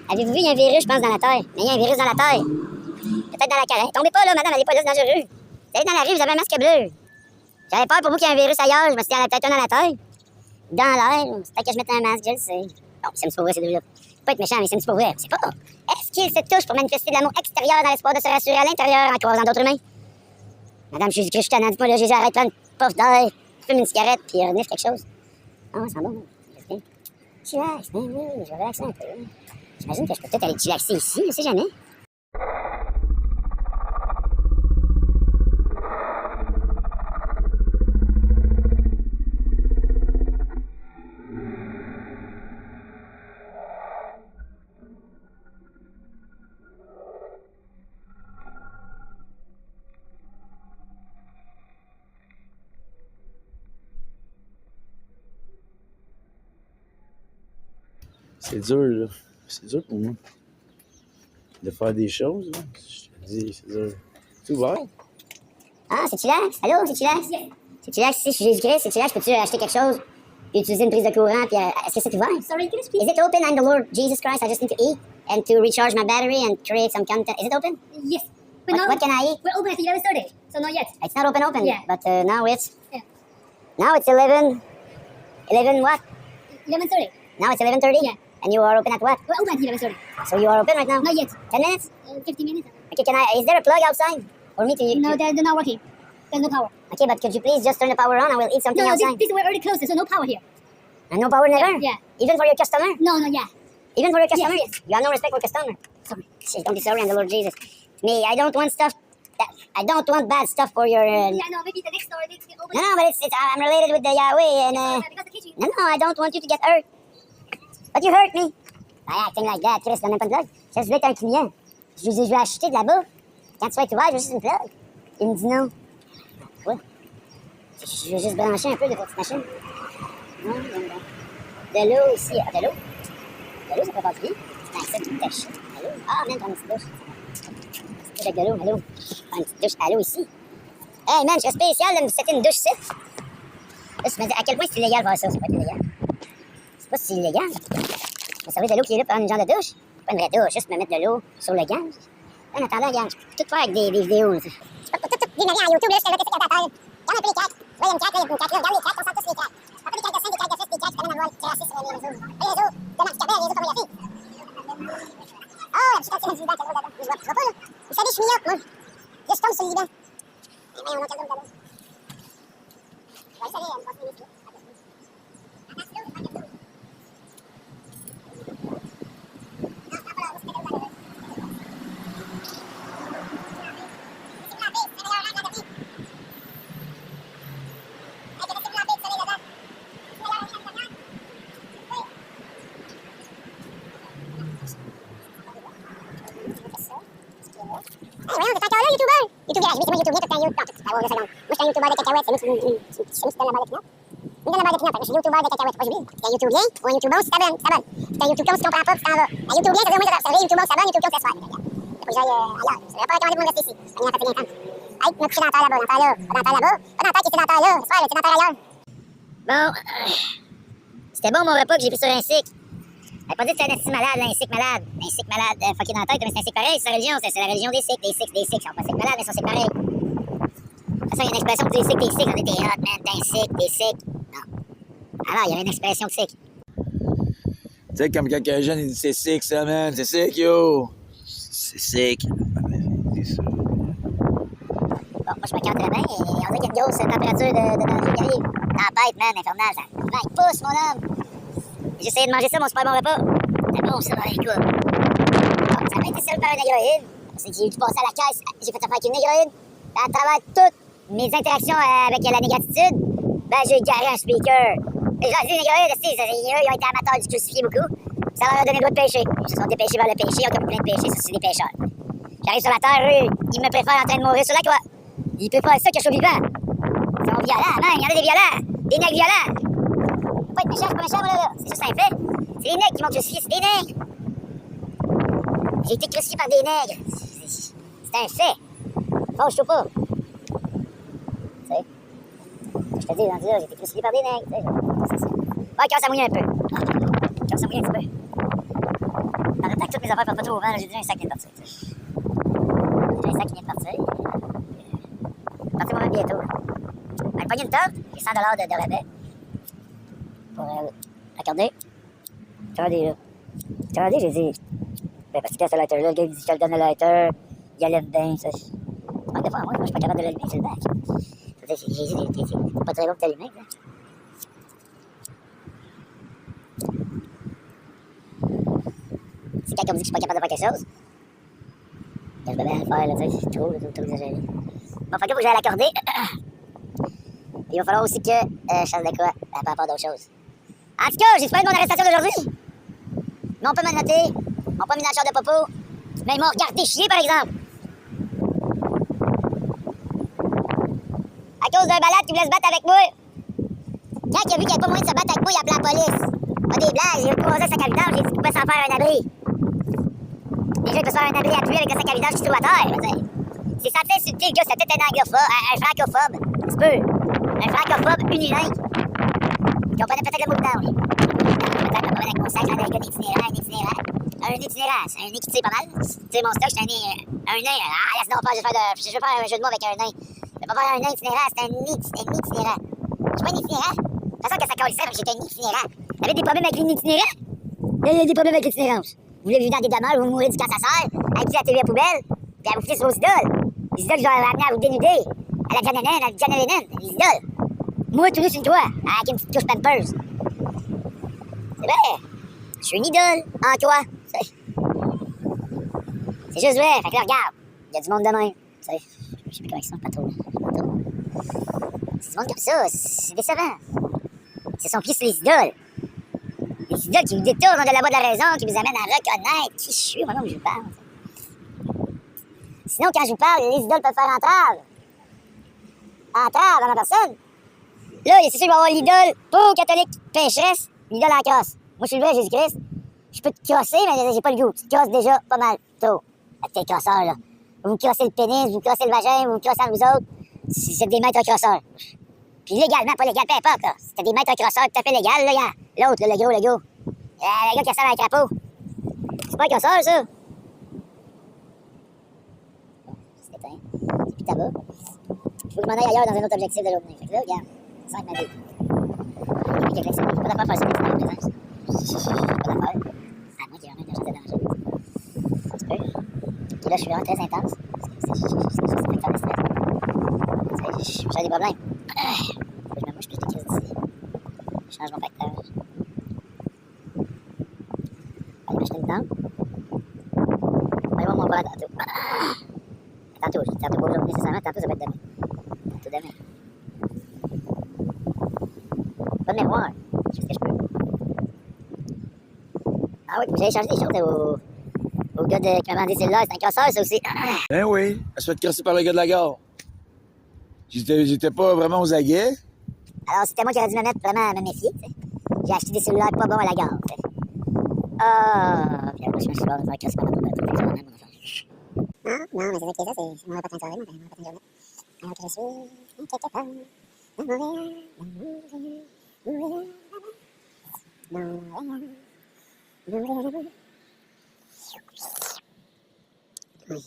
avez-vous vu, il y a un virus, je pense, dans la terre. Mais il y a un virus dans la terre. Peut-être dans la carrière. Tombez pas là, madame, allez pas là, c'est dangereux. Vous allez dans la rue, vous avez un masque bleu. J'avais peur pour vous qu'il y ait un virus ailleurs. Je me suis dit, il y en a peut-être un dans la terre. Dans l'air. C'est peut-être que je mette un masque, je le sais. Non, c'est pour vrai, ces deux-là. Pas être méchant, mais c'est pour vrai. C'est pas. Est-ce qu'ils se touchent pour manifester de l'amour extérieur dans l'espoir de se rassurer à l'intérieur en croisant d'autres humains? Madame Jésus-Christ, je suis tannant, dis-moi là, Jésus, arrête, prends une puff d'air, fume une cigarette, puis renifle quelque chose. Ah, c'est bon. Chillax, ben oui, je vais relaxer un peu. J'imagine que je peux peut-être aller chillaxer ici, on sait jamais. C'est dur, là. C'est dur pour moi. De faire des choses, là. Je te dis, c'est dur. C'est ouvert? Ah, c'est chillax? Allô, c'est chillax? C'est chillax ici, je suis Jésus-Christ. C'est chillax, peux-tu acheter quelque chose? Puis utiliser une prise de courant, puis est-ce que c'est ouvert? Sorry, can you speak? Is it open? I'm the Lord Jesus Christ. I just need to eat and to recharge my battery and create some content. Is it open? Yes. But What can I eat? we're open at 11:30, so not yet. It's not open, Yeah. but now it's... Yeah. Now it's 11... 11 what? 11:30. Now it's 11:30? Yeah. And you are open at what? We're open at 11:30. So you are open right now? Not yet. 10 minutes? 50 minutes. Okay, is there a plug outside? For me to... No, they're not working. There's no power. Okay, but could you please just turn the power on? I will eat something No, outside. this we're already closed, so no power here. And no power never? Yeah. Even for your customer? No, yeah. Even for your customer? Yes. You have no respect for customer. Sorry. Shit, don't be sorry, I'm the Lord Jesus. Me, I don't want stuff... I don't want bad stuff for your... Yeah, no, maybe the next store needs to be open. No, but it's I'm related with the Yahweh and... Because the kitchen. No, I don't want you to get hurt. But you hurt me. By acting like that, Chris, donne même pas de plug. Je veux être un client. Je vais acheter de la bouffe. Quand tu vas être ouvert, je veux juste une plug. Il me dit non. Quoi? Je veux juste brancher un peu de ta petite machine. Non, non, non. De l'eau ici. Ah, de l'eau? De l'eau, ça peut pas du bien. C'est un set tout taché. De l'eau. Ah, même prendre une petite douche. Une petite douche avec de l'eau, à l'eau. Prendre une petite douche à l'eau ici. Hey man, je suis spécial de me setter une douche ici. Là, tu me dis à quel point c'est illégal de faire ça. C'est pas illégal. C'est pas si illégal. Je me servir de l'eau qui est là pour prendre une genre de douche. Pas une vraie douche, juste me mettre de l'eau sur le gaz. En attendant, regarde, je peux tout faire avec des vidéos. Là. Je peux tout démarrer en YouTube, là, je te le fais sur le regarde un peu les craques. Là, il y a une craque, là, il y a une craque, là. Regarde les craques, on sent tous les craques. Un peu des craques de 5, des craques de 7, des craques qui t'amènent à voir crasser sur les réseaux. Les réseaux de Marc Cabell, les réseaux pornographiques. Oh, la petite craque, c'est du Liban, quel drôle d'adon. Je vois pas, là. Vous savez, je suis myope, moi. Là, je tombe sur le Liban. Mais on a quel drôle d'adon. Je vais aller saler, on passe les minutes. Voyons, t'es encore là, YouTuber? YouTube Garage, oui, c'est moi, YouTube, tout le temps, YouTube. Attends, tu vas voir 2 secondes. Moi, je suis un YouTuber de cacahuètes, c'est moi qui donne la barre de pinot. Il me donne la barre de pinot, je suis YouTuber de cacahuètes, pas j'oublie. T'es un YouTubien ou un YouTuber, si t'abonnes, t'abonnes. T'es un YouTuber, si tu comprends pas, tu t'en vas. Un YouTubien, ça veut dire moi, ça veut YouTuber, ça s'abonne, YouTuber, ça se fait. Faut que j'aille ailleurs. Je vais pas recommander de me rester ici. Je vais venir à côté d'un Hey, me coucher dans la terre là-bas, dans la terre là. Pas dans la terre là-bas, pas dans la terre qui est dans la terre là. C'est vrai, c'est dans la terre ailleurs. Bon, c'était bon mon repas que j'ai pris sur un cycle. Elle pas dit que c'était un assis malade, là, un cycle malade. Un cycle malade, fucké dans la tête, mais c'est un cycle pareil, c'est sa religion, c'est la religion des cycles, des cycles, des cycles. Ils sont pas cycles malades, mais ils sont cycles pareils. De toute façon, il y a une expression pour des cycles, on dit t'es hot, man, t'es un cycle, des cycles. Non. Alors, il y avait une expression de cycle. Tu sais, comme quand un jeune, il dit c'est sick, ça, man. C'est sick, yo. C'est sick. C'est ça. Bon, moi, je me canterais bien, et on dirait qu'il y a une grosse température de danger qui arrive. Tempête, man, infernale, ça. Il pousse, mon homme. J'ai essayé de manger ça, mon super bon repas. C'est bon, ça, écoute. Bon, ça m'a été servi par un négroïde. C'est que j'ai dû passer à la caisse, j'ai fait affaire avec une négroïde. À travers toutes mes interactions avec la négatitude, ben, j'ai garé un speaker. Les gens disent, les négroïdes, ils ont été amateurs du crucifié beaucoup. Ça leur a donné le droit de pécher. Ils se sont dépêchés vers le péché, ils ont commis plein de péchés, ça, c'est des pécheurs. J'arrive sur la terre, eux, ils me préfèrent en train de mourir sur la croix. Ils préfèrent ça que je sois vivant. Ils sont violents, man, il y en a des violents. Des nègres violents. Pas être méchant, c'est pas méchant, moi, là. C'est juste un fait. C'est les nègres qui m'ont crucifié, c'est des nègres. J'ai été crucifié par des nègres. C'est un fait. Fâche-toi pas. Tu sais. Je te dis, rendu là, j'ai été crucifié par des nègres. Tu sais. C'est ça. Ouais, quand ça mouille un peu. Quand ça mouille un petit peu. Dans le temps que toutes mes affaires partent pas trop au vent, j'ai déjà un sac qui vient de partir. J'ai un sac qui vient de partir. Partir moi-même bientôt. Elle pogne une tente, j'ai 100 de rabais. Pour accorder. Attendez, là. Attendez, j'ai dit. Ben, parce que ce lighter-là, le gars, il dit, je te le donne le lighter. Il allume bien, ça. Manque de fois, moi, je suis pas capable de l'allumer, c'est le bac. J'ai dit, c'est pas très long de t'allumer, là. C'est quand on me dit que je suis pas capable de faire quelque chose. Je vais bien le faire, là, tu sais, c'est trop exagéré. Bon, fait que faut que j'aille l'accorder. Il va falloir aussi que je fasse de quoi par rapport à d'autres choses. En tout cas, j'ai fait mon arrestation d'aujourd'hui. Mais on peut me noter. On peut me mis dans le char de popo. Mais ils m'ont regardé chier, par exemple. À cause d'un balade qui voulait se battre avec moi. Quand il a vu qu'il n'y avait pas moyen de se battre avec moi, il a appelé la police. Pas des blagues, j'ai croisé le sac à vidange, j'ai dit qu'il pouvait s'en faire un abri. Déjà, il peut se faire un abri à pluie avec le sac à vidange qui se trouve à terre. Si ça te fait insulter, le gars, c'est peut-être un anglophobe, un francophobe. Tu peux. Un francophone unilingue. Qui comprenait peut-être le mot dedans, oui. Peut-être me promène avec mon sac, j'en ai un gars d'itinérant, un itinérant. Un itinérant, c'est un nez qui tire pas mal. Tu sais, mon stock, c'est un nez. Ah, laisse donc faire, je vais faire un jeu de mots avec un nain. Je vais pas faire un nain itinérant, c'est un nez itinérant. Je suis pas un itinérant. De toute façon, que ça colissait, donc j'étais un itinérant. T'avais des problèmes avec l'itinérant? Il y a des problèmes avec l'itinérance. Vous voulez vivre dans des demeures où vous mourrez du cancer, avec qui la télé à poubelle, puis à vous foutez sur vos idoles. Les idoles que je vais amener à vous dénuder. À la John Lennon, à la John Lennon, les idoles. Moi, tout nu sur une toit, avec une petite couche Pampers. C'est vrai. Je suis une idole en toi. C'est juste vrai. Fait que là, regarde. Il y a du monde de même. Tu sais, je sais plus comment ils sont, pas trop. C'est du monde comme ça. C'est décevant. C'est son pied sur les idoles. Les idoles qui vous détournent de la voie de la raison, qui vous amènent à reconnaître qui je suis, moi, non, je vous parle. Sinon, quand je vous parle, les idoles peuvent faire entrave. Entrave à ma personne. Là, c'est sûr qu'il va y avoir l'idole pour catholique pécheresse, l'idole en crosse. Moi, je suis le vrai Jésus-Christ. Je peux te crosser, mais j'ai pas le goût. Tu te crosses déjà pas mal tôt. T'es crosseur, là. Vous crossez le pénis, vous crossez le vagin, vous crossez entre vous autres. C'est des maîtres crosseurs. Puis légalement, pas légal, peu importe, là. C'était des maîtres crosseurs tout à fait légal, là. L'autre, là, le gros. Le gars qui ressemble à un crapaud. C'est pas un crosseur, ça. C'est éteint. C'est plus tabac. Il faut que je m'en aille ailleurs dans un autre objectif de journée. Fait que là, regarde. Ça va être ma vie. Il y a pas d'affaire à faire ça, mais c'est dans la présence. Pas d'affaire. À moi qui ai vraiment une urgence de danger. Tu peux. Puis là, je suis vraiment très intense. C'est une forme de stress. J'ai des problèmes. Faut que je me mouche puis je décrise d'ici. Je change mon facteur. Allez m'acheter une tente. Allez voir mon volant tantôt. Tantôt, je dis tantôt pas aujourd'hui nécessairement, tantôt ça va être demain. Tantôt demain. Pas de mémoire. Qu'est-ce que je peux? Ah oui, j'ai échangé des choses au gars qui m'a vendu celle-là. C'est un crosseur, ça aussi. Ben oui, elle se fait crosser par le gars de la gare. J'étais pas vraiment aux aguets. Alors, c'était moi qui aurais dû me mettre vraiment à me méfier, tu sais. J'ai acheté des cellulaires pas bons à la gare, tu sais. Ah, puis après, je me suis dit, on va crosser par la gare. Non, mais c'est ça qui est ça, c'est mon repas de soirée, mon repas de journée. Alors que je suis quelque part, dans Montréal, Oui.